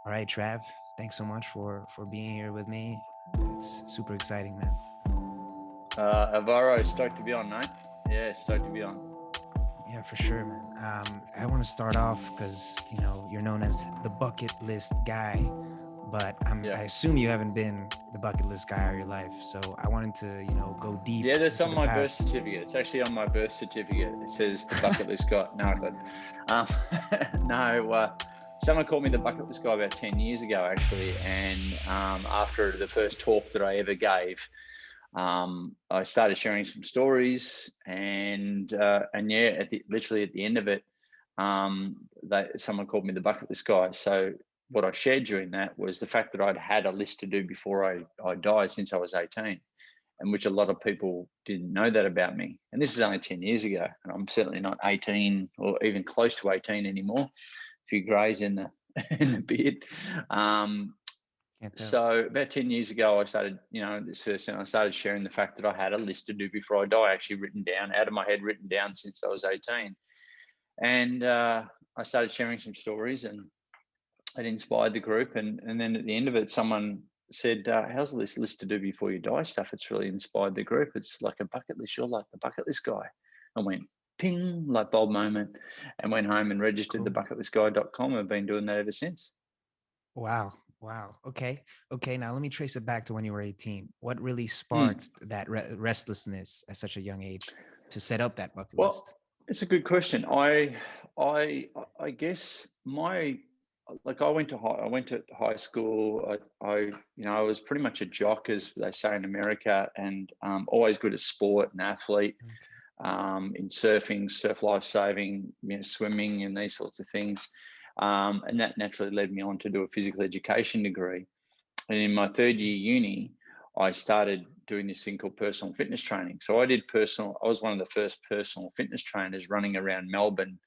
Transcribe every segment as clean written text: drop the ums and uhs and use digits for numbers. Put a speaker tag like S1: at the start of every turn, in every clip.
S1: All right, Trav, thanks so much for being here with me. It's super exciting, man.
S2: Alvaro, stoked to be on, mate. Yeah, stoked to be on.
S1: Yeah, for sure, man. I want to start off because you're known as the bucket list guy, but
S2: Yeah.
S1: I assume you haven't been the bucket list guy all your life. So I wanted to go deep
S2: Yeah, that's
S1: into
S2: on
S1: the
S2: my birth
S1: past.
S2: certificate. It's actually on my birth certificate. It says the bucket list guy. No, no. Someone called me the bucket list guy about 10 years ago, actually. And after the first talk that I ever gave, I started sharing some stories, and yeah, literally at the end of it, someone called me the bucket list guy. So what I shared during that was the fact that I'd had a list to do before I died since I was 18, and which a lot of people didn't know that about me. And this is only 10 years ago, and I'm certainly not 18 or even close to 18 anymore. A few greys in the in the beard.
S1: Can't tell.
S2: So about 10 years ago, I started, this first thing, I started sharing the fact that I had a list to do before I die, actually written down out of my head, written down since I was 18. And I started sharing some stories, and it inspired the group. And then at the end of it, someone said, how's this list to do before you die stuff? It's really inspired the group. It's like a bucket list. You're like the bucket list guy. I went, ping, light bulb moment, and went home and registered the
S1: Cool.
S2: bucketlistguy.com. I've been doing that ever since.
S1: Wow. Wow. Okay. Okay. Now let me trace it back to when you were 18. What really
S2: Hmm.
S1: sparked that restlessness at such a young age to set up that bucket
S2: Well,
S1: list?
S2: it's a good question. I guess I went to high school. I was pretty much a jock, as they say in America, and always good at sport and athlete,
S1: Okay.
S2: in surfing, surf life saving, swimming, and these sorts of things. And that naturally led me on to do a physical education degree. And in my third year uni, I started doing this thing called personal fitness training. So I was one of the first personal fitness trainers running around Melbourne,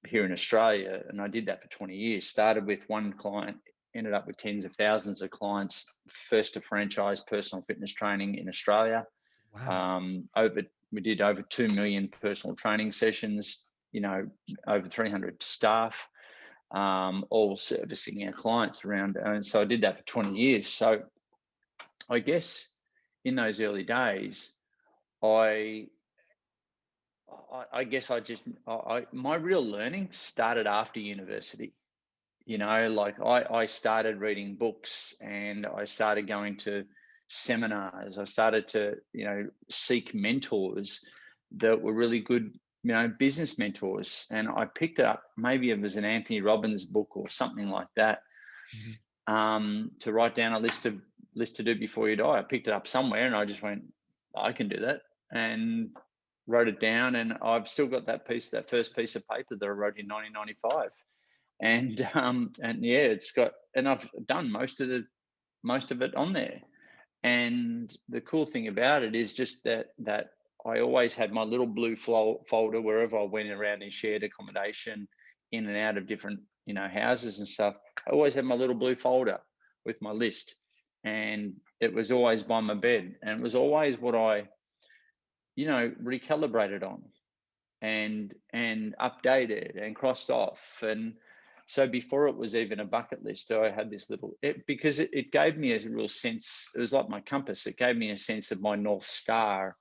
S2: here in Australia. And I did that for 20 years. Started with one client, ended up with tens of thousands of clients, first to franchise personal fitness training in Australia.
S1: Wow.
S2: We did over 2 million personal training sessions, over 300 staff, all servicing our clients around. And so I did that for 20 years. So I guess in those early days, I I guess my real learning started after university. Like I started reading books, and I started going to seminars. I started to, seek mentors that were really good, business mentors. And I picked it up, maybe it was an Anthony Robbins book or something like that,
S1: Mhm.
S2: to write down a list to do before you die. I picked it up somewhere, and I just went, I can do that, and wrote it down. And I've still got that first piece of paper that I wrote in 1995. And yeah, and I've done most of it on there. And the cool thing about it is just that I always had my little blue folder wherever I went around in shared accommodation, in and out of different, houses and stuff. I always had my little blue folder with my list, and it was always by my bed, and it was always what I, recalibrated on, and updated and crossed off. And so before it was even a bucket list, I had this because it gave me a real sense. It was like my compass. It gave me a sense of my North Star.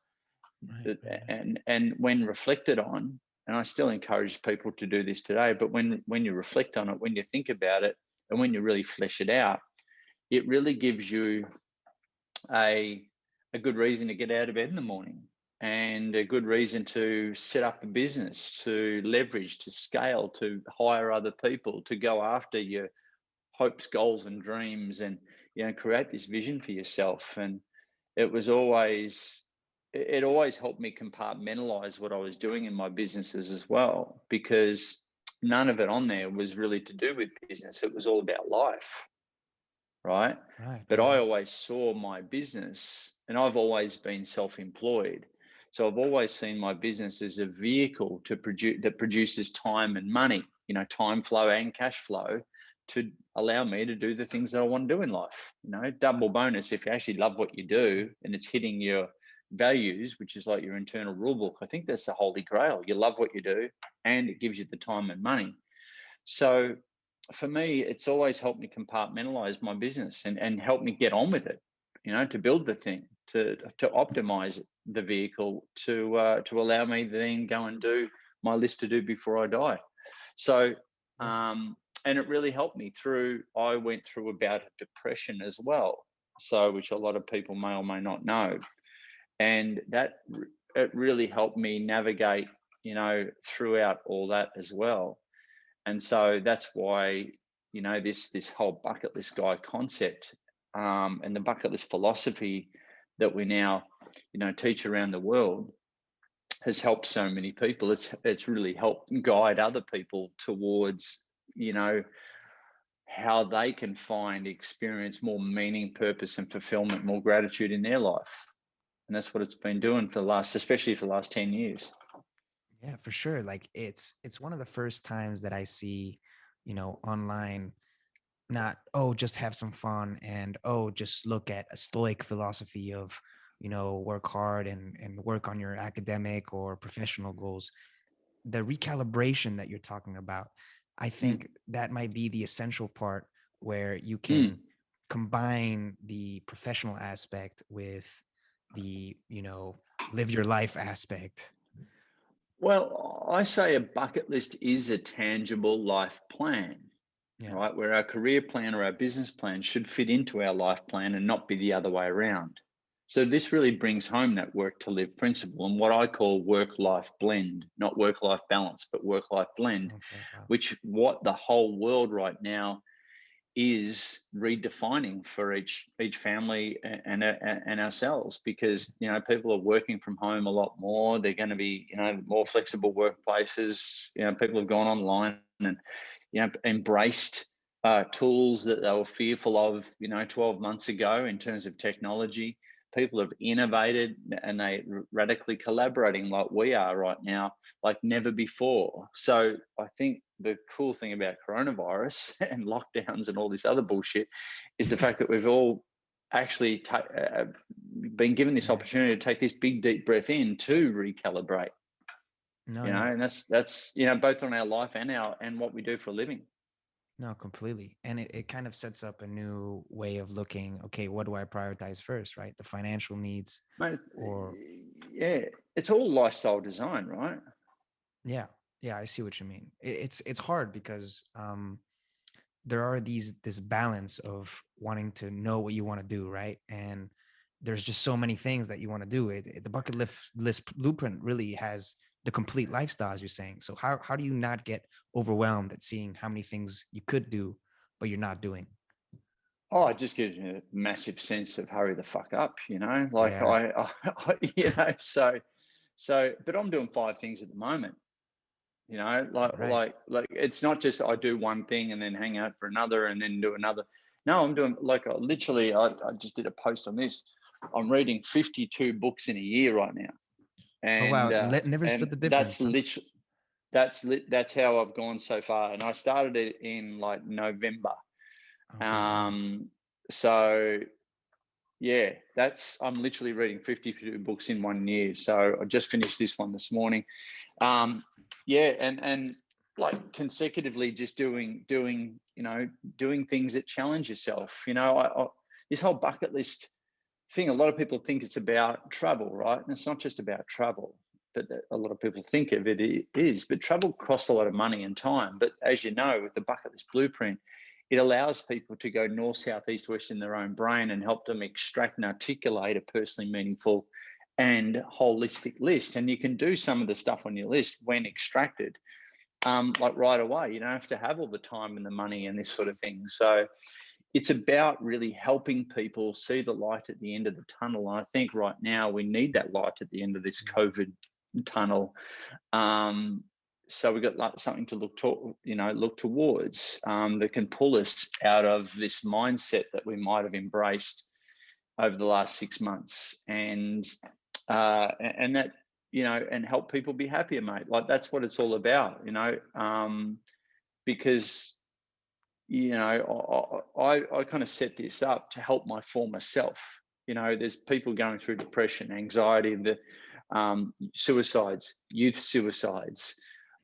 S1: Right. Right. Right.
S2: And when reflected on, and I still encourage people to do this today, but when you reflect on it, when you think about it, and when you really flesh it out, it really gives you a a good reason to get out of bed in the morning, and a good reason to set up a business, to leverage, to scale, to hire other people, to go after your hopes, goals, and dreams, and create this vision for yourself. And it was always it always helped me compartmentalize what I was doing in my businesses as well, because none of it on there was really to do with business. It was all about life, right?
S1: Right.
S2: But
S1: Right.
S2: I
S1: Right.
S2: always saw my business, and I've always been self-employed. So I've always seen my business as a vehicle that produces time and money, time flow and cash flow, to allow me to do the things that I want to do in life. Double bonus if you actually love what you do and it's hitting your values, which is like your internal rule book. I think that's the holy grail. You love what you do, and it gives you the time and money. So for me, it's always helped me compartmentalize my business and help me get on with it, to build the thing, to optimize the vehicle, to allow me to then go and do my list to do before I die. So,
S1: Yeah.
S2: and it really helped me through, I went through a bout of depression as well. So, which a lot of people may or may not know. And it really helped me navigate, throughout all that as well. And so that's why, this whole bucket list guy concept, and the bucket list philosophy that we now, teach around the world, has helped so many people. It's really helped guide other people towards, how they can experience more meaning, purpose, and fulfillment, more gratitude in their life. And that's what it's been doing especially for the last 10 years.
S1: Yeah, for sure. Like it's one of the first times that I see, online, not, oh, just have some fun, and oh, just look at a stoic philosophy of, work hard and work on your academic or professional goals. The recalibration that you're talking about, I
S2: Mm,
S1: think that might be the essential part, where you
S2: mm.
S1: can combine the professional aspect with the, live your life aspect.
S2: Well, I say a bucket list is a tangible life plan,
S1: Yeah.
S2: right? Where our career plan or our business plan should fit into our life plan and not be the other way around. So this really brings home that work to live principle and what I call work-life blend, not work-life balance, but work-life blend,
S1: Okay. Wow.
S2: which what the whole world right now is redefining for each family and ourselves, because people are working from home a lot more. They're going to be more flexible workplaces. People have gone online and embraced tools that they were fearful of 12 months ago in terms of technology. People have innovated and they radically collaborating like we are right now, like never before. So I think the cool thing about coronavirus and lockdowns and all this other bullshit is the fact that we've all actually been given this
S1: Yeah.
S2: opportunity to take this big deep breath in to recalibrate.
S1: No, yeah.
S2: And that's both on our life and what we do for a living.
S1: No, completely. And it kind of sets up a new way of looking, okay, what do I prioritize first, right? The financial needs,
S2: Mate,
S1: or
S2: yeah, it's all lifestyle design, right?
S1: yeah, yeah, I see what you mean. It's hard because there are this balance of wanting to know what you want to do, right? And there's just so many things that you want to do. The bucket list blueprint really has the complete lifestyle, as you're saying. So how do you not get overwhelmed at seeing how many things you could do, but you're not doing?
S2: Oh, it just gives me a massive sense of hurry the fuck up, like
S1: Yeah,
S2: so, but I'm doing 5 things at the moment,
S1: right.
S2: like it's not just I do one thing and then hang out for another and then do another. No, I'm doing like I just did a post on this. I'm reading 52 books in a year right now.
S1: Oh wow,
S2: And
S1: never split
S2: and
S1: the
S2: that's
S1: difference, huh?
S2: literally that's how I've gone so far. And I started it in like November.
S1: Okay, wow.
S2: So yeah, I'm literally reading 52 books in 1 year. So I just finished this one this morning. Um, yeah, and like consecutively just doing things that challenge yourself. This whole bucket list thing, a lot of people think it's about travel, right? And it's not just about travel, but a lot of people think of it is. But travel costs a lot of money and time. But as you know, with the bucket list blueprint, it allows people to go north, south, east, west in their own brain and help them extract and articulate a personally meaningful and holistic list. And you can do some of the stuff on your list when extracted, like right away. You don't have to have all the time and the money and this sort of thing. So it's about really helping people see the light at the end of the tunnel. And I think right now we need that light at the end of this
S1: Yeah.
S2: COVID tunnel. So we've got like something to look towards, that can pull us out of this mindset that we might have embraced over the last 6 months, and that and help people be happier, mate. Like that's what it's all about, because I kind of set this up to help my former self. There's people going through depression, anxiety, the suicides, youth suicides,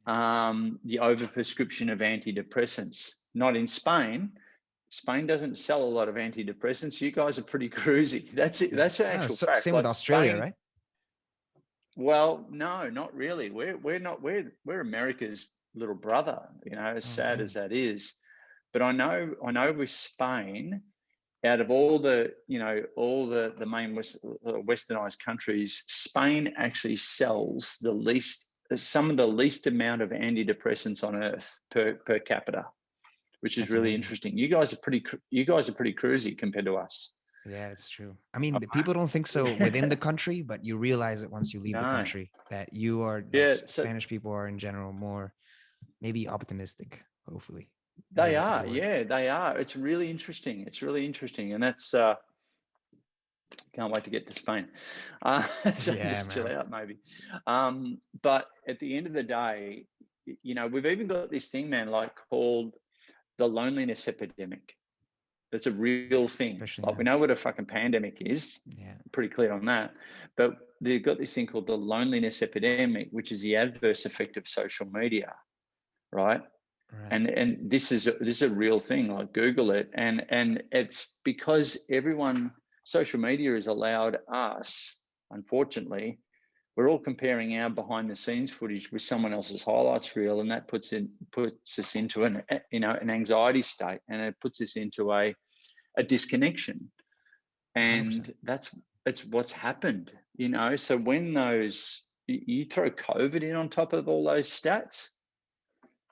S2: the overprescription of antidepressants. Not in Spain. Spain doesn't sell a lot of antidepressants. You guys are pretty cruisy. That's it.
S1: Yeah.
S2: That's an
S1: Oh,
S2: actual
S1: so,
S2: fact.
S1: same with
S2: Like
S1: Australia,
S2: Spain.
S1: right?
S2: Well, no, not really. We're America's little brother. You know, as
S1: Oh,
S2: sad
S1: dang.
S2: as that is. But I know with Spain, out of all the main westernized countries, Spain actually sells some of the least amount of antidepressants on earth per capita, which is
S1: That's
S2: really
S1: amazing.
S2: interesting. You guys are pretty cruisy compared to us.
S1: Yeah, it's true. I mean, people don't think so within the country, but you realize it once you leave the
S2: No,
S1: country that you are like
S2: yeah. So
S1: Spanish people are in general more maybe optimistic, hopefully. Maybe
S2: they
S1: that's a good
S2: are,
S1: word.
S2: yeah, they are. It's really interesting. And that's can't wait to get to Spain. So
S1: Yeah,
S2: just chill
S1: man.
S2: out, maybe. But at the end of the day, we've even got this thing, man, like called the loneliness epidemic. That's a real thing.
S1: Especially
S2: Like we
S1: now.
S2: know what a fucking pandemic is,
S1: Yeah.
S2: pretty clear on that. But they've got this thing called the loneliness epidemic, which is the adverse effect of social media, right?
S1: Right.
S2: And this is a real thing. Like Google it, and it's because social media has allowed us, unfortunately, we're all comparing our behind the scenes footage with someone else's highlights reel, and that puts us into an anxiety state, and it puts us into a disconnection.
S1: 100%.
S2: And it's what's happened. So when you throw COVID in on top of all those stats,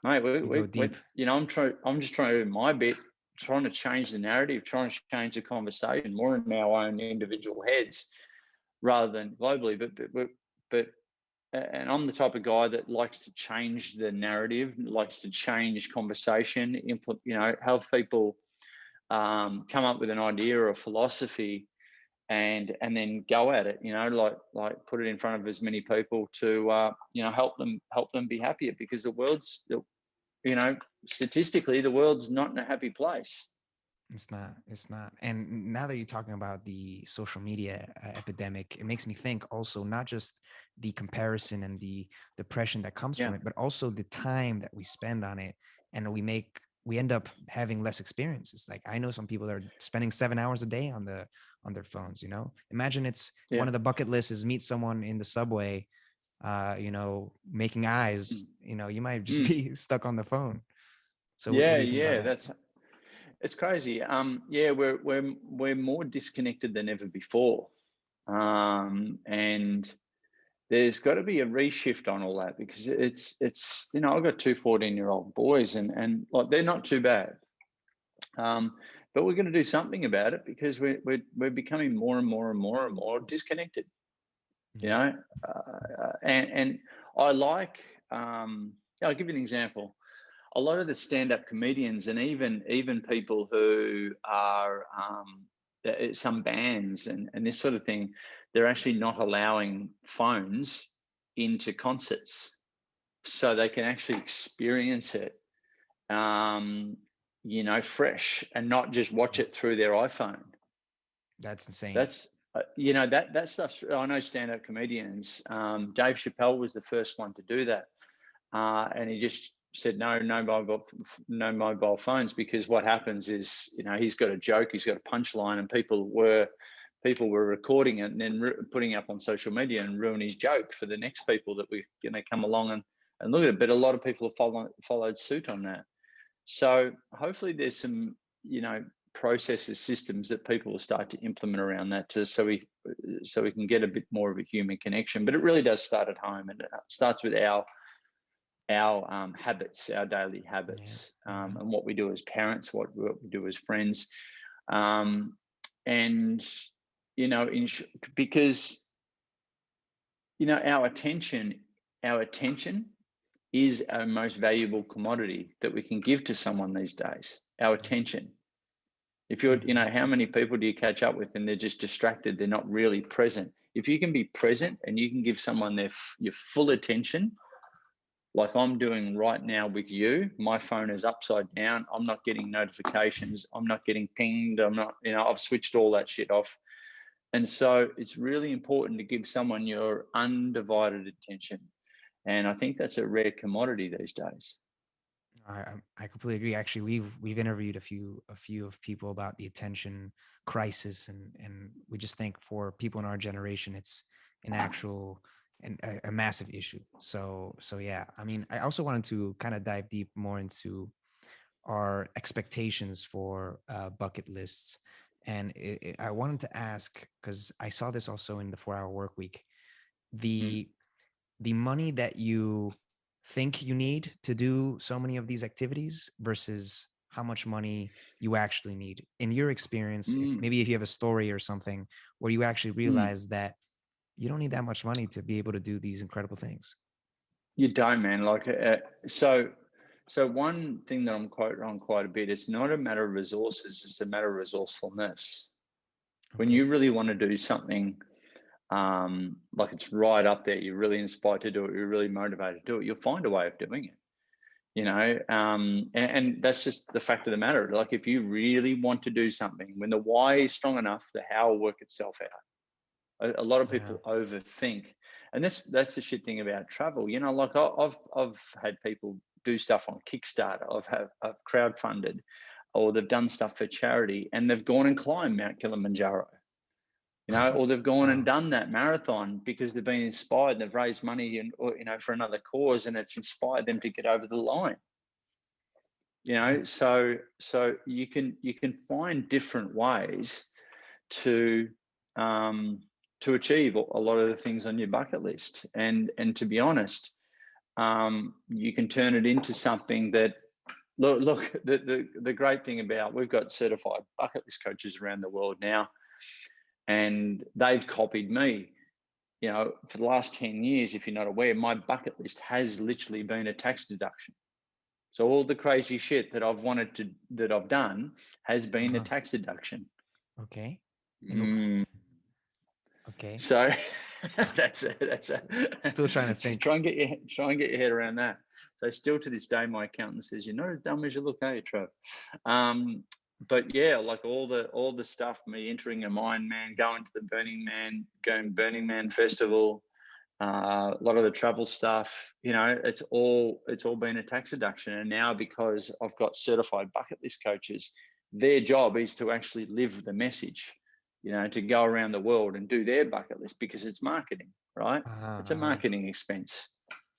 S2: mate,
S1: You go
S2: we
S1: deep.
S2: I'm just trying to do my bit, trying to change the narrative, trying to change the conversation more in our own individual heads rather than globally. But and I'm the type of guy that likes to change the narrative, likes to change conversation, help people come up with an idea or a philosophy and then go at it, like put it in front of as many people to help them be happier, because statistically the world's not in a happy place.
S1: It's not. It's not. And now that you're talking about the social media epidemic, it makes me think also not just the comparison and the depression that comes
S2: Yeah,
S1: from it, but also the time that we spend on it, and we end up having less experiences. Like I know some people that are spending 7 hours a day on their phones. Imagine it's
S2: yeah.
S1: one of the bucket lists is meet someone in the subway, making eyes.
S2: Mm.
S1: You might just
S2: Mm.
S1: be stuck on the phone. So what
S2: Yeah,
S1: do you think about
S2: yeah,
S1: that?
S2: it's crazy. Yeah, we're more disconnected than ever before. And there's got to be a reshift on all that, because it's I've got two 14-year-old boys, and like they're not too bad. But we're going to do something about it, because we're becoming more and more and more and more disconnected.
S1: Yeah.
S2: And I like I'll give you an example. A lot of the stand-up comedians, and even people who are some bands and this sort of thing, they're actually not allowing phones into concerts, so they can actually experience it fresh, and not just watch
S1: Yeah.
S2: it through their iPhone.
S1: That's insane.
S2: That's that stuff. I know stand-up comedians. Dave Chappelle was the first one to do that, and he just said no mobile phones, because what happens is he's got a joke, he's got a punchline, and people were recording it and then putting it up on social media and ruin his joke for the next people that we come along and look at it. But a lot of people have followed suit on that. So hopefully there's some processes, systems that people will start to implement around that so we can get a bit more of a human connection. But it really does start at home, and it starts with our habits, our daily
S1: Yeah.
S2: habits,
S1: Hmm.
S2: and what we do as parents, what we do as friends, and because our attention is our most valuable commodity that we can give to someone these days. Our
S1: Yeah.
S2: attention. If you're,
S1: Yeah.
S2: how
S1: 100%.
S2: many people do you catch up with and they're just distracted? They're not really present. If you can be present and you can give someone your full attention, like I'm doing right now with you, my phone is upside down. I'm not getting notifications. I'm not getting pinged. I'm not, I've switched all that shit off. And so it's really important to give someone your undivided attention. And I think that's a rare commodity these days.
S1: I completely agree. Actually, we've interviewed a few of people about the attention crisis, and we just think for people in our generation, it's an actual and a massive issue. So yeah. I mean, I also wanted to kind of dive deep more into our expectations for bucket lists, and I wanted to ask because I saw this also in the 4 Hour Work Week.
S2: Mm,
S1: The money that you think you need to do so many of these activities versus how much money you actually need in your experience. If
S2: mm,
S1: maybe if you have a story or something where you actually
S2: mm.
S1: realize that you don't need that much money to be able to do these incredible things.
S2: You don't, man. Like, so one thing that I'm quite on quite a bit, it's not a matter of resources, it's a matter of resourcefulness. When
S1: Okay.
S2: you really want to do something, like it's right up there, you're really inspired to do it, you're really motivated to do it, you'll find a way of doing it. And that's just the fact of the matter. Like, if you really want to do something, when the why is strong enough, the how will work itself out. A lot of
S1: Yeah.
S2: people overthink, and that's the shit thing about travel. Like, I've had people do stuff on Kickstarter. I've crowdfunded, or they've done stuff for charity, and they've gone and climbed Mount Kilimanjaro. Or they've gone and
S1: Wow.
S2: done that marathon because they've been inspired and they've raised money for another cause, and it's inspired them to get over the line.
S1: Yeah.
S2: So you can find different ways to um, to achieve a lot of the things on your bucket list, and to be honest, you can turn it into something that look. The great thing about, we've got certified bucket list coaches around the world now, and they've copied me. For the last 10 years, if you're not aware, my bucket list has literally been a tax deduction. So all the crazy shit that I've done has been a
S1: Uh-huh.
S2: tax deduction.
S1: Okay. And
S2: Mm.
S1: okay.
S2: So that's
S1: S-
S2: a
S1: Still trying to
S2: so
S1: think.
S2: try and get your head around that. So still to this day, my accountant says, "You're not as dumb as you look, are you, Trav?" But yeah, like all the stuff, me entering a mine, man, going to the Burning Man festival, a lot of the travel stuff, it's all been a tax deduction. And now, because I've got certified bucket list coaches, their job is to actually live the message, to go around the world and do their bucket list, because it's marketing, right?
S1: Uh-huh,
S2: It's a
S1: uh-huh.
S2: marketing expense.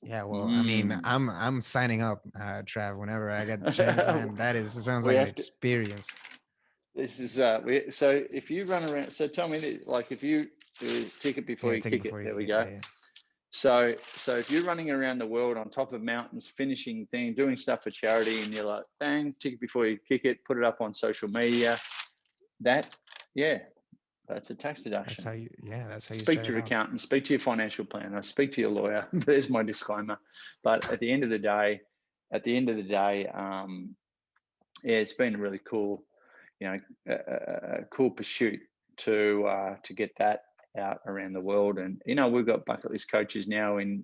S1: Yeah, well, I mean,
S2: Mm.
S1: I'm signing up, Trav, whenever I get the chance, man. It sounds
S2: We
S1: like an
S2: have to.
S1: experience.
S2: This is so if you run around. So tell me, like, if you ticket before
S1: Yeah,
S2: you
S1: take it
S2: kick it.
S1: before you
S2: There we
S1: get,
S2: go.
S1: yeah, yeah.
S2: So if you're running around the world on top of mountains, finishing things, doing stuff for charity, and you're like, bang, ticket before you kick it, put it up on social media, that, yeah, that's a tax deduction.
S1: That's how you
S2: Speak
S1: start
S2: to
S1: it
S2: your
S1: off.
S2: accountant, speak to your financial planner, speak to your lawyer. There's my disclaimer. But at the end of the day, yeah, it's been a really cool, cool pursuit to get that out around the world. And we've got bucket list coaches now in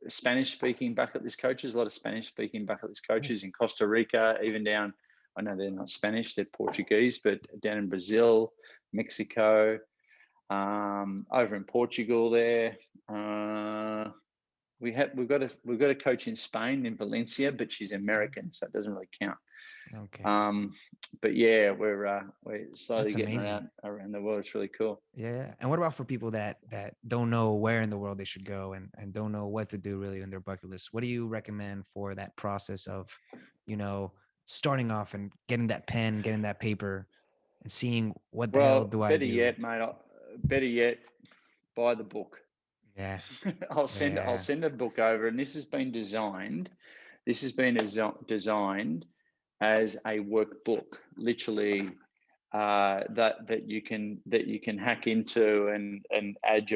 S2: Spanish speaking bucket list coaches, a lot of Spanish speaking bucket list
S1: Cool.
S2: coaches in Costa Rica, even down, I know they're not Spanish, they're Portuguese, but down in Brazil, Mexico, over in Portugal there. We've got a coach in Spain, in Valencia, but she's American, so it doesn't really count.
S1: Okay.
S2: Um, but yeah, we're slowly
S1: That's
S2: getting
S1: amazing.
S2: around the world. It's really cool.
S1: Yeah. And what about for people that don't know where in the world they should go and don't know what to do really in their bucket list? What do you recommend for that process of, you know, starting off and getting that pen, getting that paper, and seeing what the hell
S2: Well,
S1: do I
S2: better
S1: do?
S2: yet, mate. Better yet, buy the book.
S1: Yeah.
S2: I'll
S1: Yeah.
S2: send a book over, and this has been designed. This has been designed as a workbook, literally, that you can hack into and
S1: Uh-huh.
S2: add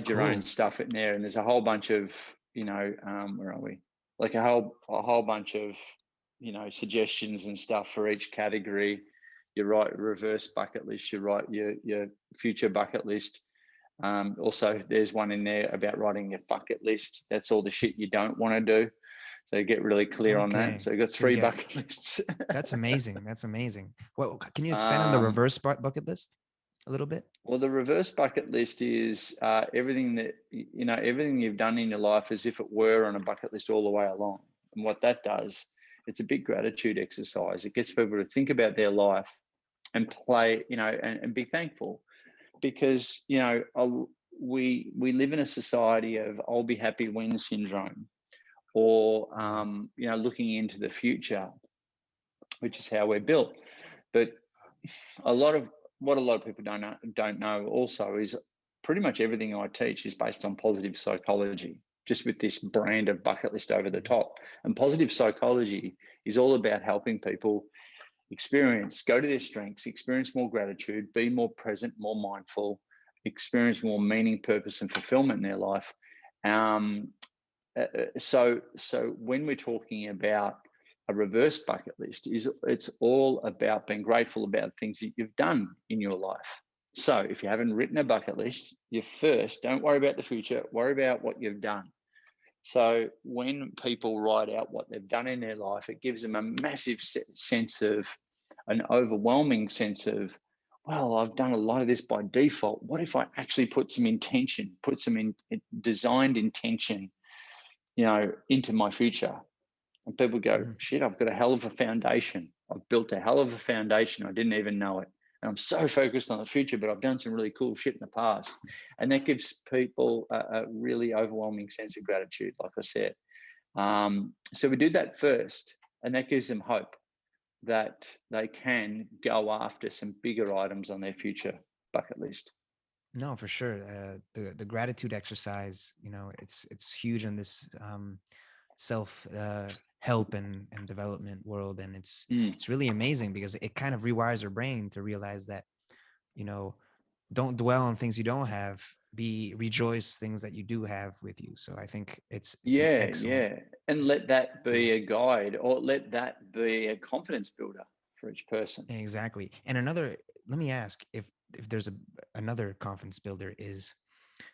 S2: your own
S1: Cool.
S2: stuff in there. And there's a whole bunch of, where are we? Like a whole bunch of, suggestions and stuff for each category. You write reverse bucket list, you write your future bucket list. Also, there's one in there about writing your bucket list. That's all the shit you don't want to do. So get really clear on that.
S1: Okay.
S2: So you got
S1: So you
S2: three
S1: get
S2: bucket lists.
S1: That's amazing. That's amazing. Well, can you expand on the
S2: um,
S1: reverse bucket list? a little bit?
S2: Well, the reverse bucket list is everything that, everything you've done in your life as if it were on a bucket list all the way along. And what that does, it's a big gratitude exercise. It gets people to think about their life and play, and be thankful, because, we live in a society of "I'll be happy when" syndrome, or
S1: Yeah.
S2: looking into the future, which is how we're built. But a lot of what a lot of people don't know also is pretty much everything I teach is based on positive psychology, just with this brand of bucket list over the
S1: Mhm.
S2: top. And positive psychology is all about helping people go to their strengths, experience more gratitude, be more present, more mindful, experience more meaning, purpose, and fulfillment in their life. Um, so when we're talking about a reverse bucket list, it's all about being grateful about things that you've done in your life. So if you haven't written a bucket list, you first don't worry about the future, worry about what you've done. So when people write out what they've done in their life, it gives them a massive sense of, an overwhelming sense of, well, I've done a lot of this by default. What if I actually put some intention, put some designed intention, into my future? And people go,
S1: Mhm.
S2: shit, I've got a hell of a foundation. I've built a hell of a foundation. I didn't even know it. And I'm so focused on the future, but I've done some really cool shit in the past. And that gives people a really overwhelming sense of gratitude, like I said. So we do that first, and that gives them hope that they can go after some bigger items on their future bucket list.
S1: No, for sure. The gratitude exercise, it's huge in this self help and development world, and
S2: Mm.
S1: it's really amazing because it kind of rewires your brain to realize that you know don't dwell on things you don't have. Be rejoice things that you do have with you. So I think it's an
S2: Yeah,
S1: excellent
S2: yeah. And let that be
S1: tool.
S2: a guide, or let that be a confidence builder for each person.
S1: Exactly. And another, let me ask if there's another confidence builder is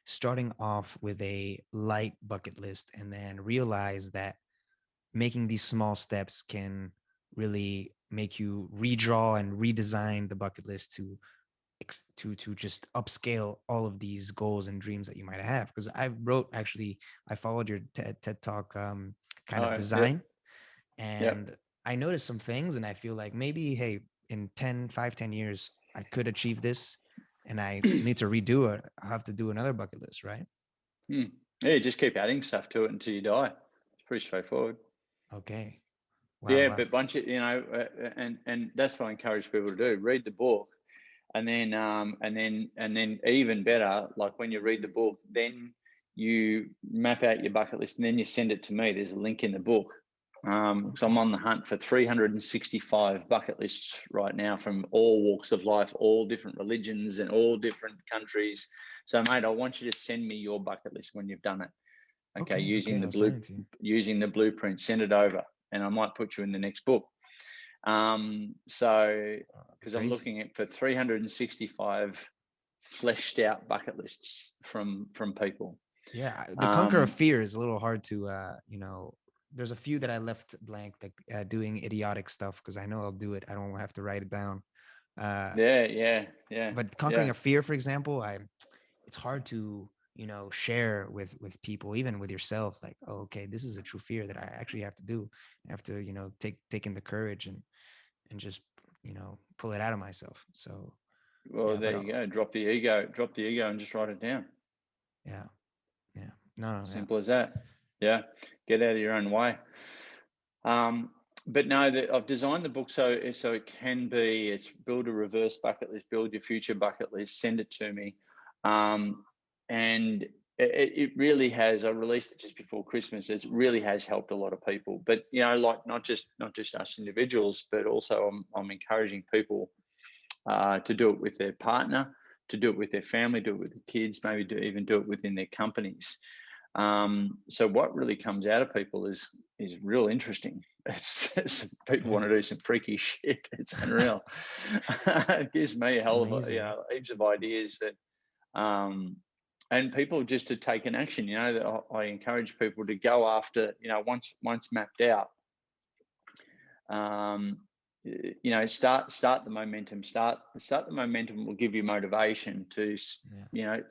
S1: starting off with a light bucket list and then realize that making these small steps can really make you redraw and redesign the bucket list to just upscale all of these goals and dreams that you might have. Because I followed your TED Talk kind of
S2: Oh, yep,
S1: design,
S2: yep.
S1: and I noticed some things, and I feel like maybe, hey, in 10 years I could achieve this, and I need to redo it. I have to do another bucket list, right?
S2: Mm. Yeah, just keep adding stuff to it until you die. It's pretty straightforward.
S1: Okay. Wow.
S2: Yeah,
S1: Wow.
S2: but bunch it, and that's what I encourage people to do. Read the book, and then even better, like when you read the book, then you map out your bucket list, and then you send it to me. There's a link in the book. So I'm
S1: Okay.
S2: on the hunt for 365 bucket lists right now from all walks of life, all different religions, and all different countries. So, mate, I want you to send me your bucket list when you've done it. Okay,
S1: Okay. Okay. I'll send it to you.
S2: using the blueprint, send it over, and I might put you in the next book. So
S1: Oh, that'd be
S2: because I'm
S1: crazy.
S2: looking at for 365 fleshed out bucket lists from people.
S1: Yeah, the conquer of
S2: Um,
S1: fear is a little hard to, there's a few that I left blank, like doing idiotic stuff because I know I'll do it. I don't have to write it down. Uh,
S2: yeah, yeah, yeah,
S1: but conquering
S2: yeah.
S1: a fear, for example, it's hard to, share with people, even with yourself. Like, oh, okay, this is a true fear that I actually have to do. I have to, take in the courage and just, pull it out of myself. So
S2: Well,
S1: yeah,
S2: there you go. Drop the ego, and just write it down.
S1: yeah, yeah, no, yeah,
S2: Simple as that. Yeah, get out of your own way. Um, but no, I've designed the book so it can be. It's build a reverse bucket list, build your future bucket list, send it to me, and it really has. I released it just before Christmas. It really has helped a lot of people. But like not just us individuals, but also I'm encouraging people to do it with their partner, to do it with their family, do it with the kids, maybe even do it within their companies. So what really comes out of people is real interesting. People want to do some freaky shit. It's unreal. It gives me a
S1: it's
S2: hell of
S1: amazing.
S2: heaps of ideas that, and people just to take an action. That I encourage people to go after. Once mapped out. Um, start the momentum. Start the momentum will give you motivation to,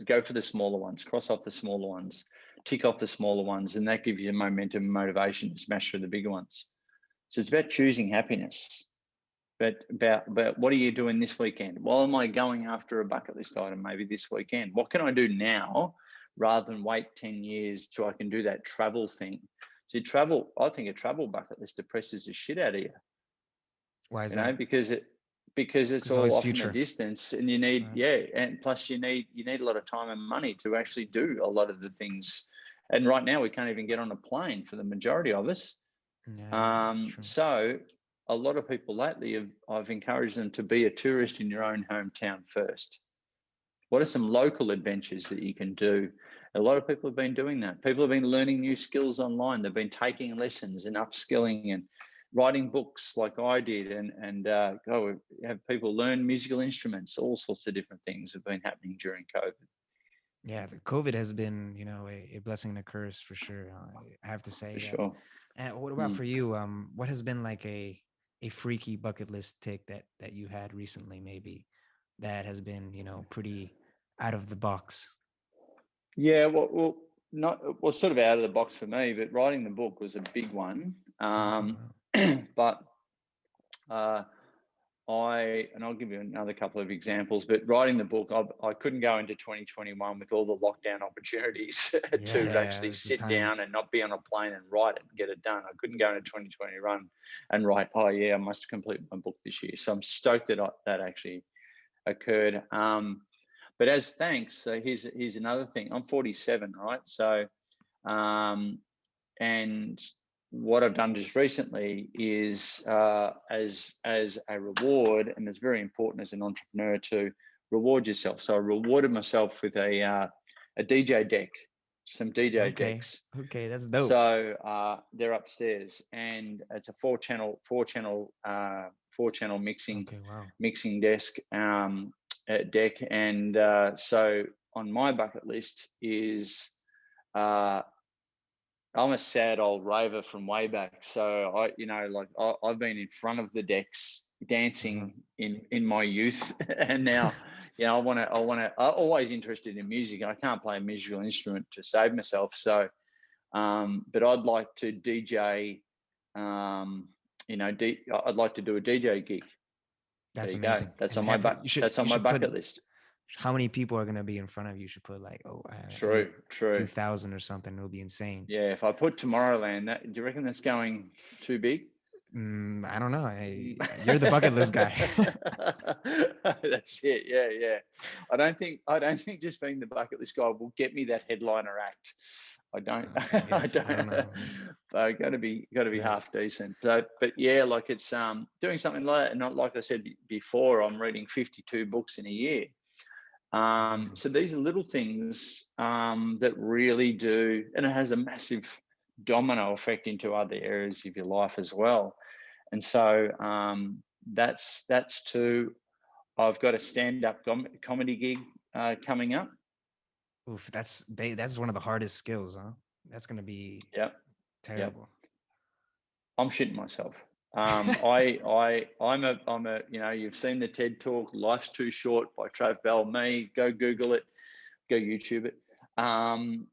S2: go for the smaller ones, cross off the smaller ones, tick off the smaller ones, and that gives you momentum and motivation to smash through the bigger ones. So it's about choosing happiness. But about what are you doing this weekend? Well, am I going after a bucket list item maybe this weekend? What can I do now rather than wait 10 years till I can do that travel thing? See, I think a travel bucket list depresses the shit out of you.
S1: Why is that?
S2: Because it's
S1: It's
S2: all
S1: always
S2: off in the
S1: future.
S2: distance, and you need,
S1: Right.
S2: and plus you need a lot of time and money to actually do a lot of the things. And right now we can't even get on a plane for the majority of us.
S1: Yeah, that's true.
S2: So a lot of people lately I've encouraged them to be a tourist in your own hometown first. What are some local adventures that you can do? A lot of people have been doing that. People have been learning new skills online. They've been taking lessons and upskilling and writing books like I did, and have people learn musical instruments. All sorts of different things have been happening during COVID.
S1: Yeah, the COVID has been, a blessing and a curse for sure. I have to
S2: For
S1: say that.
S2: sure.
S1: And what about
S2: Mm.
S1: for you? What has been like a freaky bucket list tick that you had recently, maybe that has been, pretty out of the box?
S2: Yeah, well, sort of out of the box for me, but writing the book was a big one.
S1: Okay, wow.
S2: But I'll give you another couple of examples, but writing the book, I couldn't go into 2021 with all the lockdown opportunities to
S1: Yeah,
S2: actually
S1: it's the
S2: sit
S1: time.
S2: down and not be on a plane and write it and get it done. I couldn't go into 2021 and write, oh yeah, I must complete my book this year. So I'm stoked that actually occurred. But as thanks, so here's another thing. I'm 47, right? So, and what I've done just recently is, as a reward, and it's very important as an entrepreneur to reward yourself. So I rewarded myself with a DJ deck, some DJ
S1: Okay.
S2: decks.
S1: Okay, that's dope.
S2: So they're upstairs, and it's a four channel mixing
S1: Okay, wow.
S2: desk, deck, and so on my bucket list is, I'm a sad old raver from way back. So I've been in front of the decks
S1: Uh-huh.
S2: dancing in my youth, and now, I'm always interested in music. I can't play a musical instrument to save myself. So, but I'd like to DJ. I'd like to do a DJ gig. There
S1: That's
S2: you go.
S1: amazing. And have
S2: That's on
S1: you
S2: my
S1: should put
S2: bucket list.
S1: how many people are gonna be in front of you? You should put like, at least a few
S2: True.
S1: thousand or something. It'll be insane.
S2: Yeah, if I put Tomorrowland, do you reckon that's going too big?
S1: I don't know. You're the bucket list guy.
S2: That's it. Yeah. I don't think just being the bucket list guy will get me that headliner act. I don't.
S1: I
S2: I
S1: guess I don't
S2: don't.
S1: know.
S2: So got to be
S1: Nice.
S2: half decent. So, but yeah, like it's doing something like that. Not like I said before. I'm reading 52 books in a year.
S1: It's amazing.
S2: So these are little things that really do, and it has a massive domino effect into other areas of your life as well. And so that's two. I've got a stand-up comedy gig coming up.
S1: Oof, that's one of the hardest skills, huh? That's gonna be
S2: Yep, yep.
S1: terrible.
S2: I'm shitting myself. I'm a you've seen the TED Talk, Life's Too Short by Trav Bell. Go Google it, go YouTube it. I'm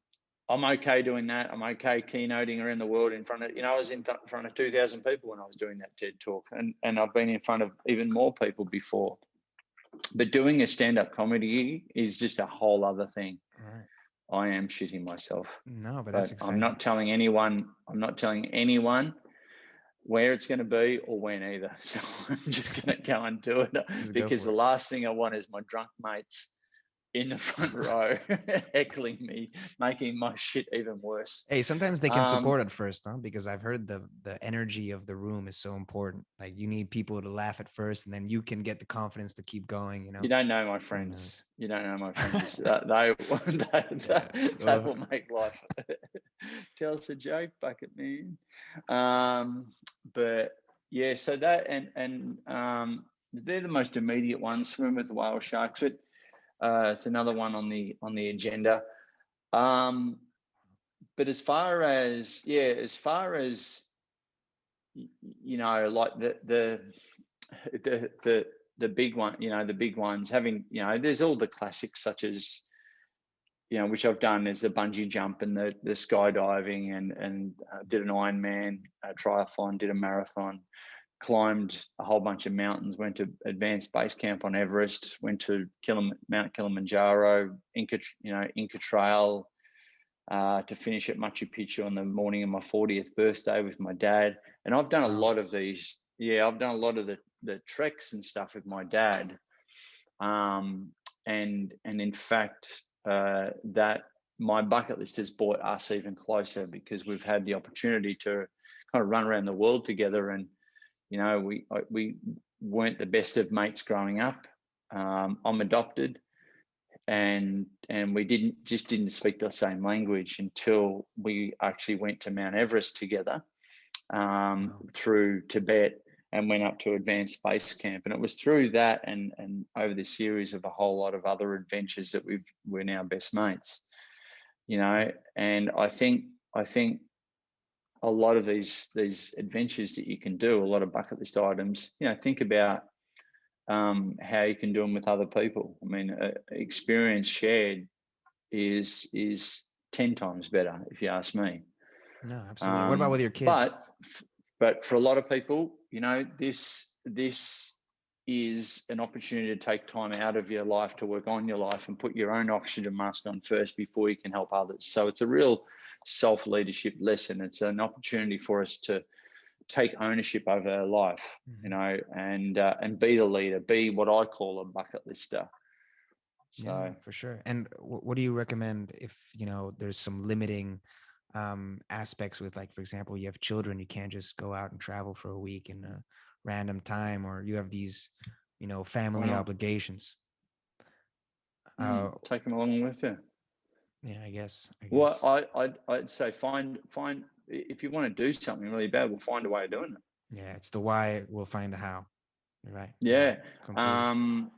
S2: okay doing that. I'm okay keynoting around the world in front of, I was in front of 2,000 people when I was doing that TED Talk, and I've been in front of even more people before. But doing a stand-up comedy is just a whole other thing.
S1: All right.
S2: I am shitting myself,
S1: No, but that's
S2: but I'm
S1: exciting.
S2: not telling anyone. Where it's going to be or when either. So I'm just going to go and do it,
S1: Just go
S2: because
S1: for
S2: the last thing I want is my drunk mates in the front row heckling me, making my shit even worse.
S1: Hey, sometimes they can
S2: Um,
S1: support at first, huh? Because I've heard the energy of the room is so important. Like you need people to laugh at first, and then you can get the confidence to keep going.
S2: you don't know my
S1: Who
S2: friends.
S1: knows?
S2: You don't know my friends.
S1: Yeah.
S2: They will make life. Tell us a joke, bucket man. But yeah, so that and they're the most immediate ones. Swim with the whale sharks, but it's another one on the agenda. But as far as like the big one, the big ones having, there's all the classics such as, which I've done is the bungee jump and the skydiving and did an Ironman triathlon, did a marathon, climbed a whole bunch of mountains, went to advanced base camp on Everest, went to Mount Kilimanjaro, Inca Trail, to finish at Machu Picchu on the morning of my 40th birthday with my dad. And I've done a
S1: Wow.
S2: lot of these. Yeah, I've done a lot of the treks and stuff with my dad. And in fact, that my bucket list has brought us even closer because we've had the opportunity to kind of run around the world together. And we weren't the best of mates growing up. I'm adopted, and we didn't speak the same language until we actually went to Mount Everest together,
S1: Wow.
S2: through Tibet, and went up to advanced base camp. And it was through that and over the series of a whole lot of other adventures that we're now best mates. And I think a lot of these adventures that you can do, a lot of bucket list items, think about how you can do them with other people. I mean, experience shared is 10 times better, if you ask me.
S1: No, absolutely. What about with your
S2: But
S1: kids?
S2: for a lot of people, this is an opportunity to take time out of your life to work on your life and put your own oxygen mask on first before you can help others. So it's a real self-leadership lesson. It's an opportunity for us to take ownership over our life, and be the leader, be what I call a bucket lister.
S1: Yeah,
S2: So
S1: for sure. And what do you recommend if, there's some limiting aspects with, like, for example, you have children, you can't just go out and travel for a week in a random time, or you have these,
S2: why
S1: family
S2: not?
S1: obligations. Uh,
S2: Take them along with you.
S1: yeah, I guess. I
S2: Well,
S1: guess.
S2: I'd say find if you want to do something really bad, we'll find a way of doing it.
S1: Yeah, it's the why we'll find the how. You're right.
S2: Yeah.
S1: Completely.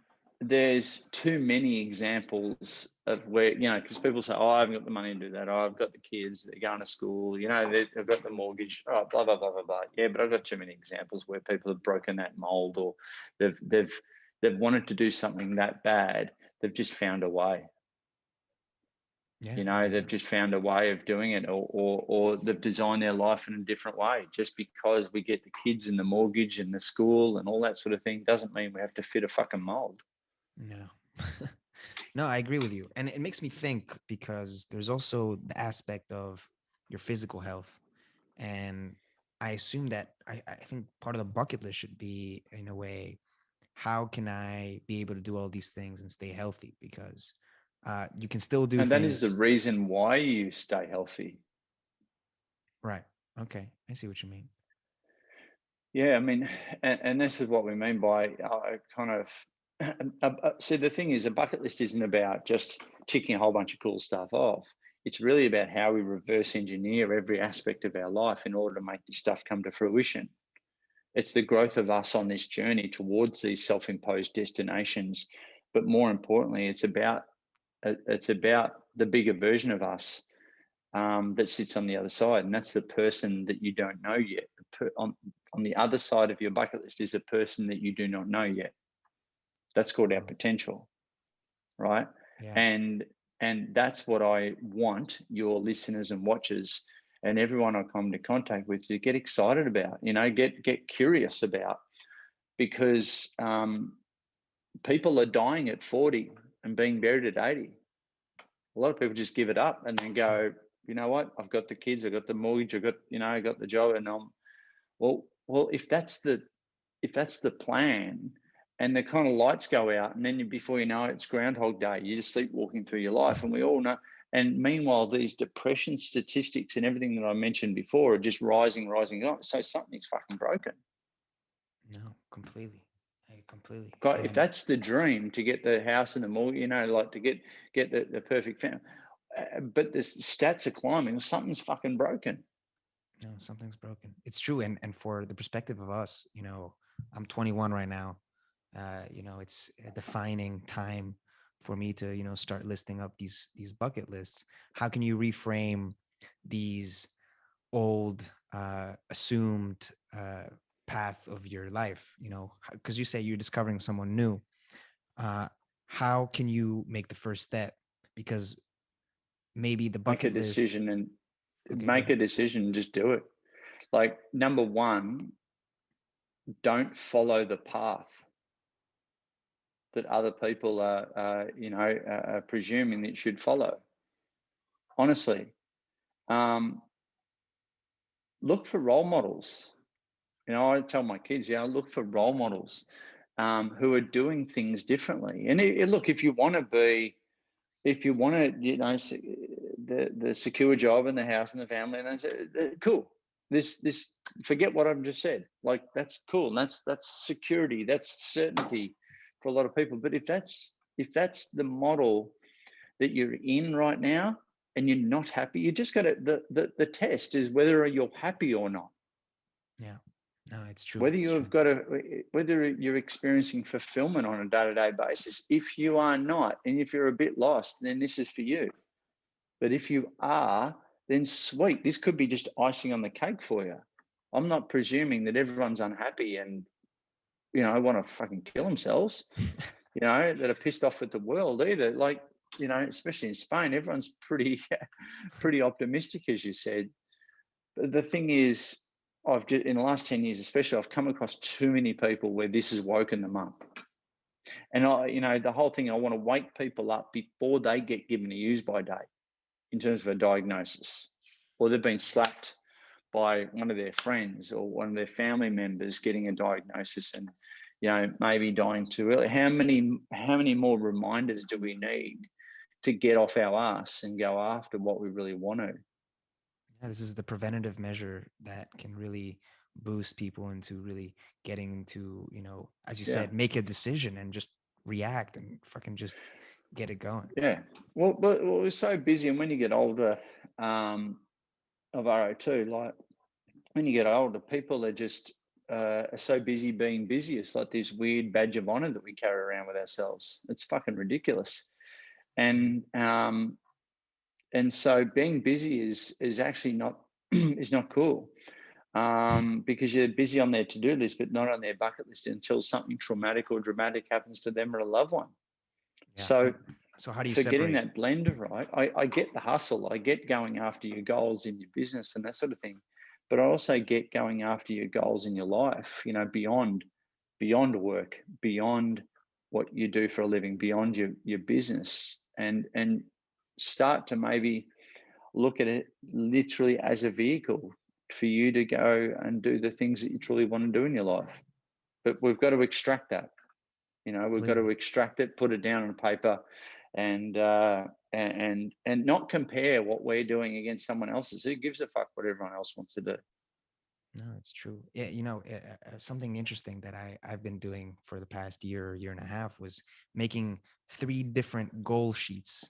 S2: There's too many examples of where, because people say, oh, I haven't got the money to do that. Oh, I've got the kids, they're going to school, they've got the mortgage, oh, blah, blah, blah, blah, blah. Yeah, but I've got too many examples where people have broken that mold, or they've wanted to do something that bad. They've just found a way.
S1: Yeah, yeah,
S2: They've just found a way of doing it, or they've designed their life in a different way. Just because we get the kids and the mortgage and the school and all that sort of thing doesn't mean we have to fit a fucking mold.
S1: no. No, I agree with you. And it makes me think, because there's also the aspect of your physical health. And I assume that I think part of the bucket list should be, in a way, how can I be able to do all these things and stay healthy? Because you can still do
S2: And that is the
S1: things.
S2: reason why you stay healthy.
S1: Right. Okay. I see what you mean.
S2: Yeah, I mean, and this is what we mean by kind of. See, the thing is, a bucket list isn't about just ticking a whole bunch of cool stuff off. It's really about how we reverse engineer every aspect of our life in order to make this stuff come to fruition. It's the growth of us on this journey towards these self-imposed destinations, but more importantly, it's about the bigger version of us, that sits on the other side, and that's the person that you don't know yet. On the other side of your bucket list is a person that you do not know yet. That's called our
S1: Wow.
S2: potential, right?
S1: Yeah.
S2: And that's what I want your listeners and watchers and everyone I come into contact with to get excited about. Get curious about, because people are dying at 40 and being buried at 80. A lot of people just give it up and then
S1: So,
S2: go, you know what? I've got the kids, I've got the mortgage, I got the job, and well, if that's the plan, and the kind of lights go out, and then before you know it, it's Groundhog Day. You're just sleepwalking through your life, and we all know. And meanwhile, these depression statistics and everything that I mentioned before are just rising, rising up. So something's fucking broken.
S1: no, completely. Completely.
S2: God, if
S1: And
S2: that's the dream, to get the house and the mortgage, like to get the perfect family, but the stats are climbing, something's fucking broken.
S1: no, something's broken. It's true. And for the perspective of us, I'm 21 right now. It's a defining time for me to, start listing up these bucket lists. How can you reframe these old, assumed path of your life, because you say you're discovering someone new. uh how can you make the first step? Because maybe the
S2: Make a
S1: bucket list.
S2: decision and
S1: Okay, go ahead.
S2: just do it. Like, number one, don't follow the path that other people are presuming that you should follow. Honestly, look for role models. I tell my kids, look for role models who are doing things differently. And look, if you want to, the secure job and the house and the family, and that's cool. This forget what I've just said. Like, that's cool. And that's security. That's certainty for a lot of people. But if that's the model that you're in right now and you're not happy, you just got to, the test is whether you're happy or not.
S1: Yeah, no, it's true,
S2: Whether
S1: it's true.
S2: whether you're experiencing fulfillment on a day-to-day basis. If you are not, and if you're a bit lost, then this is for you. But if you are, then sweet, this could be just icing on the cake for you. I'm not presuming that everyone's unhappy and want to fucking kill themselves, that are pissed off at the world either. Like, especially in Spain, everyone's pretty optimistic, as you said. But the thing is, in the last 10 years especially, I've come across too many people where this has woken them up. And the whole thing, I want to wake people up before they get given a use by date in terms of a diagnosis, or they've been slapped by one of their friends or one of their family members getting a diagnosis and maybe dying too early. How many more reminders do we need to get off our ass and go after what we really want to?
S1: Yeah, this is the preventative measure that can really boost people into really getting into, as you
S2: Yeah.
S1: said, make a decision and just react and fucking just get it going.
S2: Yeah. Well, but we're so busy, and when you get older, of RO2, like when you get older, people are just are so busy being busy. It's like this weird badge of honor that we carry around with ourselves. It's fucking ridiculous.
S1: Yeah.
S2: And so being busy is actually not is not cool, because you're busy on their to-do list, but not on their bucket list until something traumatic or dramatic happens to them or a loved one.
S1: Yeah.
S2: So
S1: And so how do you
S2: for getting
S1: separate?
S2: that blend right, I get the hustle. I get going after your goals in your business and that sort of thing. But I also get going after your goals in your life, beyond work, beyond what you do for a living, beyond your business, and start to maybe look at it literally as a vehicle for you to go and do the things that you truly want to do in your life. But we've got to extract that. We've got to
S1: Completely.
S2: extract it, put it down on paper, and not compare what we're doing against someone else's. Who gives a fuck what everyone else wants to do?
S1: No, it's true. Yeah, something interesting that I've been doing for the past year and a half was making 3 different goal sheets.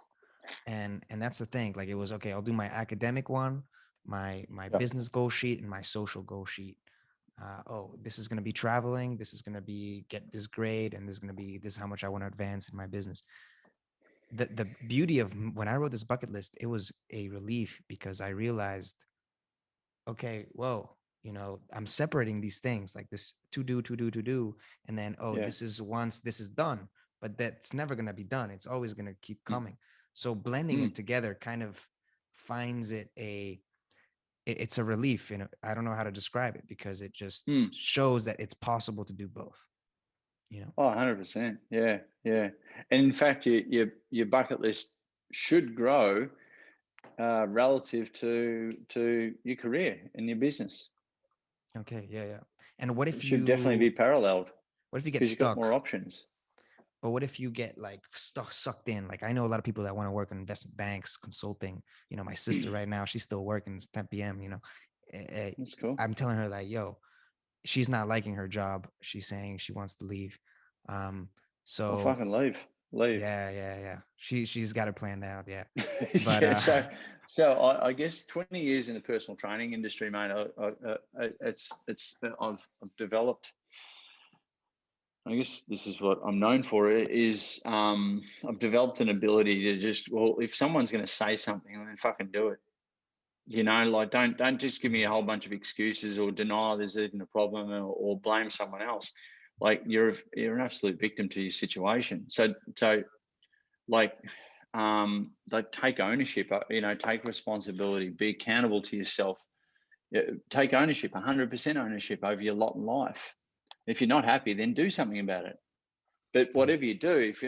S1: And that's the thing. Like, it was okay, I'll do my academic one, my
S2: Yeah.
S1: business goal sheet, and my social goal sheet. This is going to be traveling, this is going to be get this grade, and this is how much I want to advance in my business. The beauty of when I wrote this bucket list, it was a relief because I realized, okay, whoa, I'm separating these things, like this to do, to do, and then,
S2: Yeah.
S1: this is once this is done, but that's never going to be done. It's always going to keep
S2: Mm.
S1: coming. So blending
S2: Mm.
S1: it together kind of finds it's a relief. I don't know how to describe it because it just
S2: Mm.
S1: shows that it's possible to do both.
S2: Oh, 100%. Yeah. Yeah. And in fact, your bucket list should grow relative to your career and your business.
S1: Okay, yeah, yeah. And what
S2: It
S1: if
S2: should definitely be
S1: you
S2: paralleled
S1: what if you get
S2: because you've got
S1: stuck?
S2: more options.
S1: But what if you get like sucked in? Like, I know a lot of people that want to work in investment banks, consulting. My sister right now, she's still working. It's 10 p.m.
S2: That's cool.
S1: I'm telling her like, yo, she's not liking her job. She's saying she wants to leave. Um,
S2: Well,
S1: so
S2: fucking leave. Leave.
S1: yeah, yeah, yeah. She's got it planned out. Yeah, but
S2: Yeah. So I guess 20 years in the personal training industry, mate. I've developed. I guess this is what I'm known for. Is I've developed an ability to just, well, if someone's going to say something, then fucking do it. like don't just give me a whole bunch of excuses or deny there's even a problem, or blame someone else. Like you're an absolute victim to your situation. So like take ownership, take responsibility, be accountable to yourself. Take ownership, 100% ownership over your lot in life. If you're not happy, then do something about it. But
S1: Yeah.
S2: whatever you do, if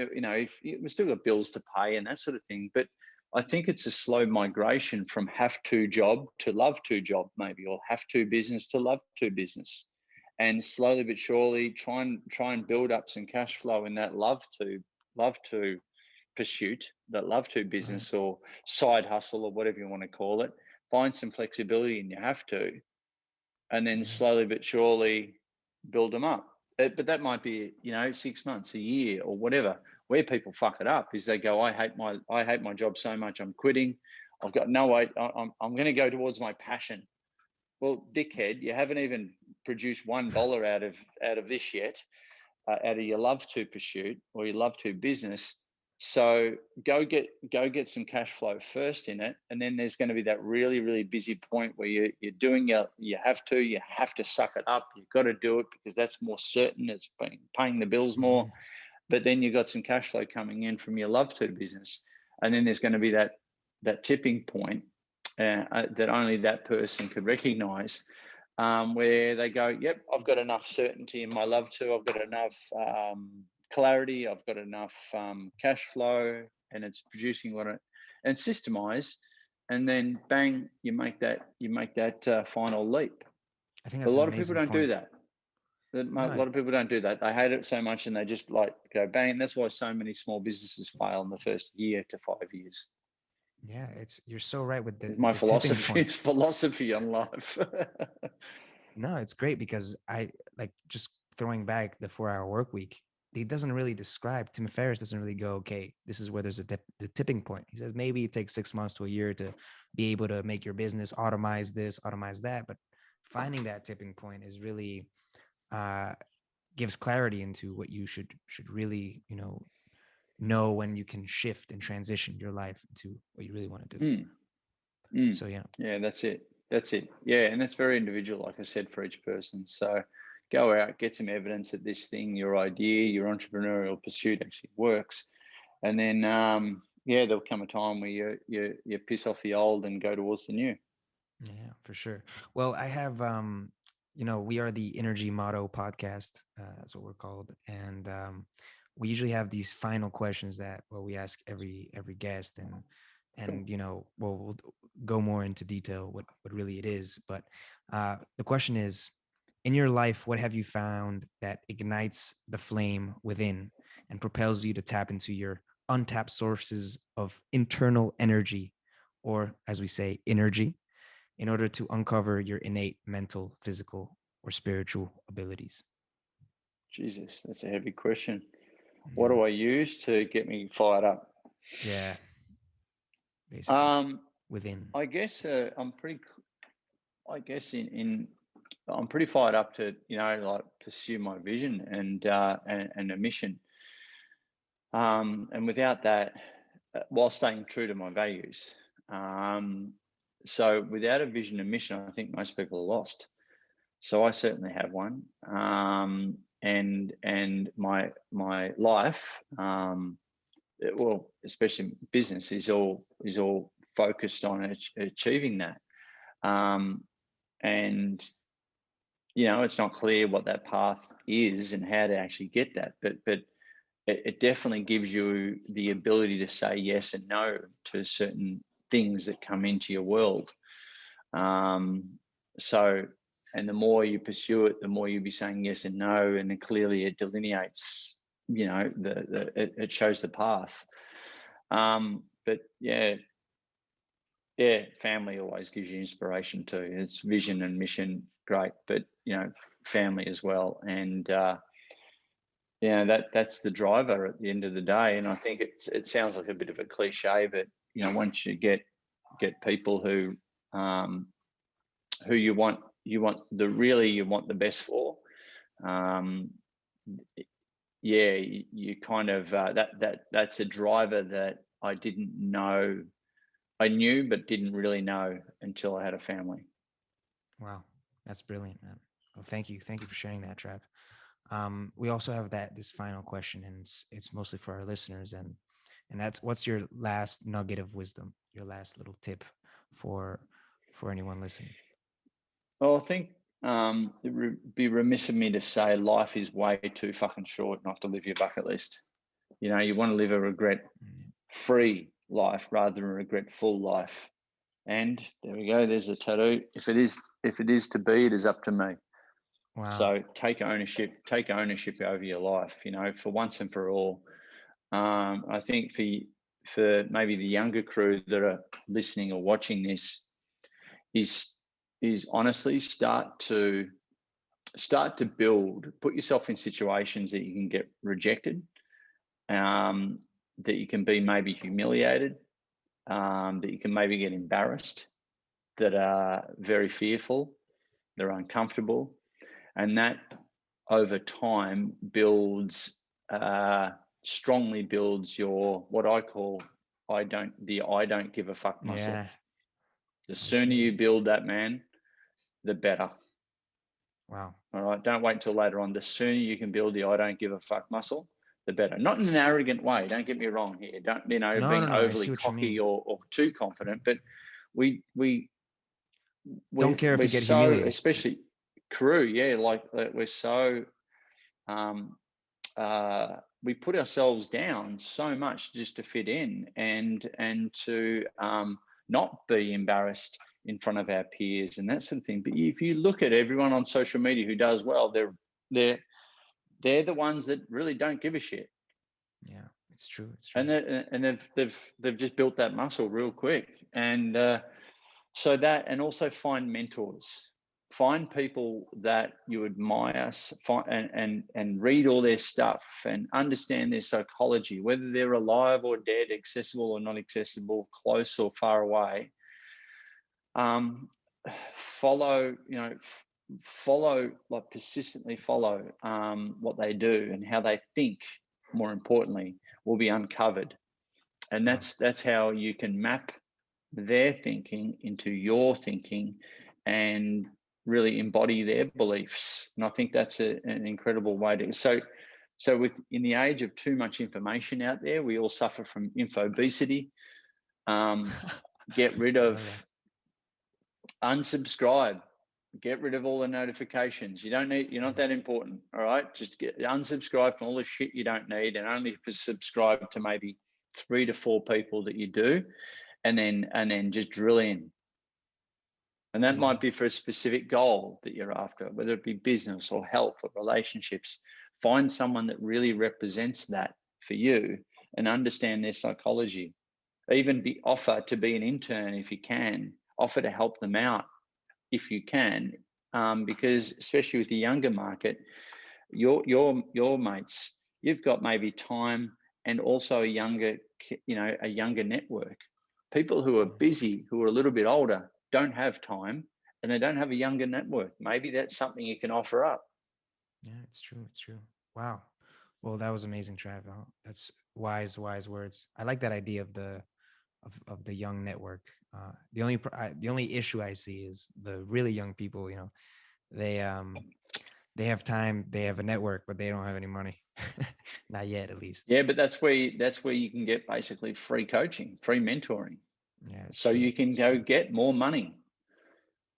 S2: we've still got bills to pay and that sort of thing. But I think it's a slow migration from have to job to love to job, maybe, or have to business to love to business. And slowly but surely try and build up some cash flow in that love to pursuit, that love to
S1: Right.
S2: business or side hustle or whatever you want to call it. Find some flexibility in you have to, and then
S1: Yeah.
S2: slowly but surely build them up. But that might be 6 months, a year, or whatever. Where people fuck it up is they go, I hate my job so much, I'm quitting. I've got no way. I'm going to go towards my passion. Well, dickhead, you haven't even produced $1 out of this yet, out of your love to pursuit or your love to business. So go get some cash flow first in it, and then there's going to be that really, really busy point where you're doing you have to suck it up. You've got to do it because that's more certain. It's paying the bills more.
S1: Mhm.
S2: But then you've got some cash flow coming in from your love to business, and then there's going to be that tipping point that only that person could recognize, where they go, yep, I've got enough certainty in my love to, I've got enough clarity, I've got enough cash flow, and it's producing and systemized, and then bang, you make that final leap.
S1: I think
S2: But a
S1: that's an
S2: lot of people
S1: amazing
S2: don't do
S1: point.
S2: that. A
S1: No,
S2: lot of people don't do that. They hate it so much, and they just like go bang. That's why so many small businesses fail in the first year to 5 years.
S1: yeah, you're so right with
S2: Is
S1: with
S2: my
S1: the tipping
S2: philosophy
S1: point.
S2: philosophy on life.
S1: No, it's great because I like just throwing back the 4 hour work week. He doesn't really describe, Tim Ferriss doesn't really go, okay, this is where there's the tipping point. He says maybe it takes 6 months to a year to be able to make your business automate this, automate that. But finding that tipping point is really uh, gives clarity into what you should really, know when you can shift and transition your life into what you really want to do.
S2: Mm. Mm.
S1: So yeah.
S2: Yeah, that's it. That's it. Yeah, and that's very individual, like I said, for each person. So go out, get some evidence that this thing, your idea, your entrepreneurial pursuit actually works, and then there'll come a time where you piss off the old and go towards the new.
S1: Yeah, for sure. Well, I have we are the Energy Motto podcast. That's what we're called. And we usually have these final questions that we ask every guest,
S2: Cool.
S1: and we'll go more into detail what really it is. But the question is, in your life, what have you found that ignites the flame within and propels you to tap into your untapped sources of internal energy, or as we say, energy, in order to uncover your innate mental, physical, or spiritual abilities?
S2: Jesus, that's a heavy question. What
S1: Yeah.
S2: do I use to get me fired up?
S1: Yeah. Basically,
S2: Um,
S1: within.
S2: I guess I'm pretty. I guess in I'm pretty fired up to like pursue my vision and a mission. And without that, while staying true to my values. Um, so without a vision and mission, I think most people are lost. So I certainly have one. And my life, well, especially business, is all focused on achieving that. Um, and it's not clear what that path is and how to actually get that, but it definitely gives you the ability to say yes and no to certain things that come into your world. Um, so, and the more you pursue it, the more you'll be saying yes and no, and then clearly it delineates, it shows the path. But family always gives you inspiration too. It's vision and mission, great, but family as well, and that's the driver at the end of the day. And I think it sounds like a bit of a cliche, but once you get people who you want the best for, um, you kind of that's a driver that I didn't know I knew but didn't really know until I had a family.
S1: Wow, that's brilliant, man. Well, thank you for sharing that, Trav. We also have this final question, and it's mostly for our listeners, and that's, what's your last nugget of wisdom, your last little tip for anyone listening?
S2: Well, I think it would be remiss of me to say life is way too fucking short not to live your bucket list. You know, you want to live a
S1: Mm,
S2: regret-free life rather than a regret-full life. And there we go. There's a tattoo. If it is to be, it is up to me.
S1: wow.
S2: So take ownership over your life. You know, for once and for all. I think for maybe the younger crew that are listening or watching this is honestly start to build. Put yourself in situations that you can get rejected, that you can be maybe humiliated, that you can maybe get embarrassed, that are very fearful, they're uncomfortable, and that over time builds strongly builds your what I call I don't give a fuck muscle.
S1: Yeah,
S2: The
S1: I
S2: sooner
S1: see.
S2: you build that, man, the better.
S1: Wow.
S2: All right. Don't wait until later on. The sooner you can build the I don't give a fuck muscle, the better. Not in an arrogant way. Don't get me wrong here. Don't,
S1: No, no,
S2: being
S1: no. I
S2: overly
S1: see what you
S2: cocky
S1: mean.
S2: or too confident, but we we
S1: Don't care if
S2: we're
S1: you get
S2: so,
S1: humiliated.
S2: especially crew, yeah, like we're so um we put ourselves down so much just to fit in and to not be embarrassed in front of our peers and that sort of thing. But if you look at everyone on social media who does well, they're they're the ones that really don't give a shit,
S1: Yeah, it's true. It's true.
S2: and they've just built that muscle real quick. And so that, and also find mentors, find people that you admire, find, and read all their stuff and understand their psychology, whether they're alive or dead, accessible or not accessible, close or far away. um, Follow, follow, like persistently follow what they do and how they think, more importantly, will be uncovered. And
S1: Wow.
S2: that's how you can map their thinking into your thinking and really embody their beliefs. And I think that's an incredible way to. So with in the age of too much information out there, we all suffer from infobesity. Get rid
S1: I
S2: of,
S1: love that.
S2: unsubscribe, get rid of all the notifications. You're not that important. All right. Just get unsubscribe from all the shit you don't need and only subscribe to maybe 3 to 4 people that you do, and then just drill in. And that
S1: Yeah.
S2: might be for a specific goal that you're after, whether it be business or health or relationships. Find someone that really represents that for you and understand their psychology. Even offer to be an intern if you can, offer to help them out if you can, because especially with the younger market, your mates, you've got maybe time and also a younger network. People who are busy, who are a little bit older, don't have time, and they don't have a younger network. Maybe that's something you can offer up.
S1: Yeah, it's true. It's true. Wow. Well, that was amazing, Trav. That's wise words. I like that idea of the young network. The only issue I see is the really young people. They they have time, they have a network, but they don't have any money. Not yet, at least.
S2: Yeah, but that's where you can get basically free coaching, free mentoring,
S1: Yeah, it's
S2: so
S1: true.
S2: you can
S1: It's
S2: go
S1: true.
S2: get more money.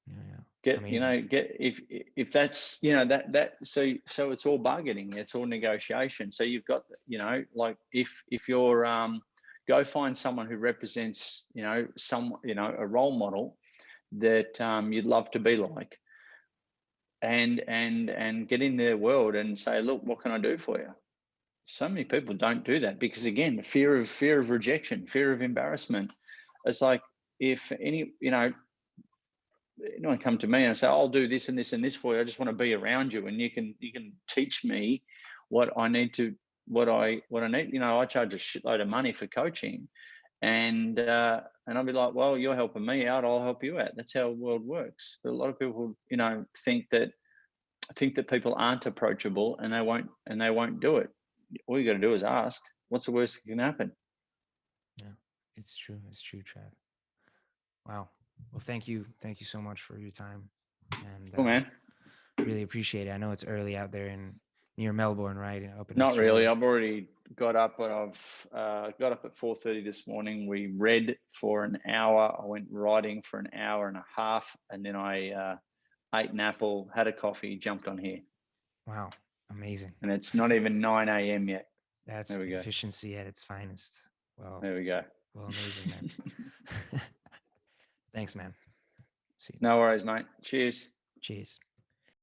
S1: Yeah, yeah.
S2: Get
S1: Amazing.
S2: get if that's so it's all bargaining, it's all negotiation. So you've got, like, if you're go find someone who represents, a role model that you'd love to be like, and get in their world and say, look, what can I do for you? So many people don't do that because, again, fear of rejection, fear of embarrassment. It's like, if anyone come to me and say, I'll do this and this and this for you, I just want to be around you, and you can teach me what I need to, what I need. I charge a shitload of money for coaching, and I'll be like, well, you're helping me out, I'll help you out. That's how the world works. But a lot of people, think that people aren't approachable, and they won't do it. All you got to do is ask. What's the worst that can happen?
S1: Yeah, it's true. It's true, Trav. Wow. Well, thank you. Thank you so much for your time. And
S2: Cool, man.
S1: really appreciate it. I know it's early out there in near Melbourne, right? Up in
S2: Not really.
S1: Australia.
S2: I've already got up, but I've got up at 4:30 this morning. We read for an hour. I went riding for an hour and a half, and then I ate an apple, had a coffee, jumped on here.
S1: Wow. Amazing.
S2: And it's not even 9 a.m. yet.
S1: That's
S2: There we go.
S1: efficiency at its finest. Well,
S2: There we go.
S1: well, amazing, man. Thanks, man. See you.
S2: No worries, mate. Cheers.
S1: Cheers.